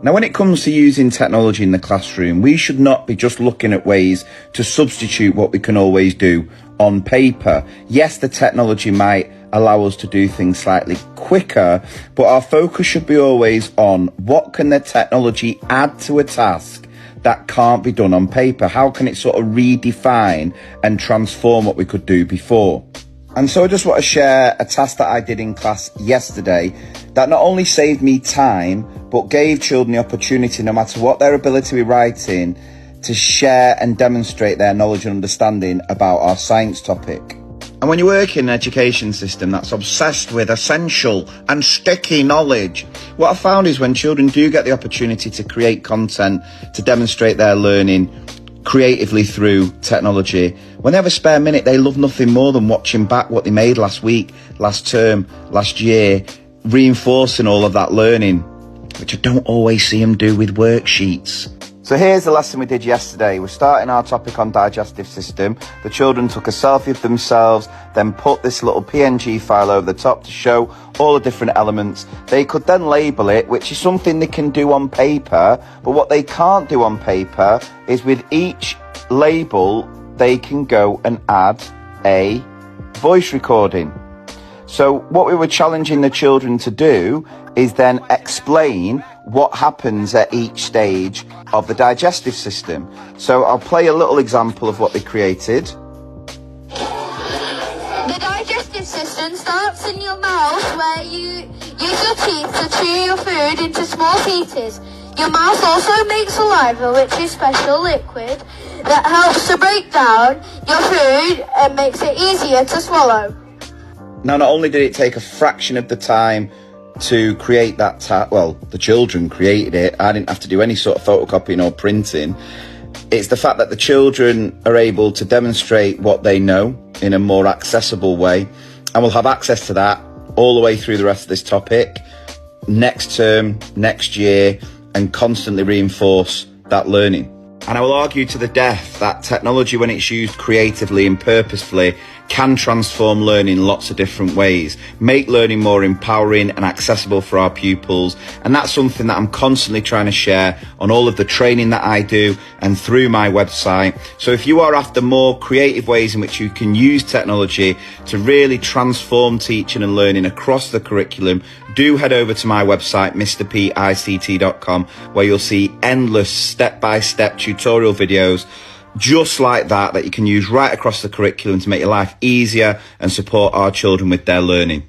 Now, when it comes to using technology in the classroom, we should not be just looking at ways to substitute what we can always do on paper. Yes, the technology might allow us to do things slightly quicker, but our focus should be always on what can the technology add to a task that can't be done on paper? How can it sort of redefine and transform what we could do before? And so I just want to share a task that I did in class yesterday that not only saved me time, but gave children the opportunity, no matter what their ability with writing, to share and demonstrate their knowledge and understanding about our science topic. And when you work in an education system that's obsessed with essential and sticky knowledge, what I found is when children do get the opportunity to create content, to demonstrate their learning creatively through technology, when they have a spare minute, they love nothing more than watching back what they made last week, last term, last year, reinforcing all of that learning, which I don't always see them do with worksheets. So here's the lesson we did yesterday. We're starting our topic on digestive system. The children took a selfie of themselves, then put this little PNG file over the top to show all the different elements. They could then label it, which is something they can do on paper, but what they can't do on paper is with each label, they can go and add a voice recording. So what we were challenging the children to do is then explain what happens at each stage of the digestive system. So I'll play a little example of what they created. The digestive system starts in your mouth, where you use your teeth to chew your food into small pieces. Your mouth also makes saliva, which is special liquid that helps to break down your food and makes it easier to swallow. Now, not only did it take a fraction of the time to create that the children created it. I didn't have to do any sort of photocopying or printing. It's the fact that the children are able to demonstrate what they know in a more accessible way, and we'll have access to that all the way through the rest of this topic, next term, next year, and constantly reinforce that learning. And I will argue to the death that technology, when it's used creatively and purposefully, can transform learning in lots of different ways, make learning more empowering and accessible for our pupils. And that's something that I'm constantly trying to share on all of the training that I do and through my website. So if you are after more creative ways in which you can use technology to really transform teaching and learning across the curriculum, do head over to my website, mrpict.com, where you'll see endless step-by-step tutorial videos just like that you can use right across the curriculum to make your life easier and support our children with their learning.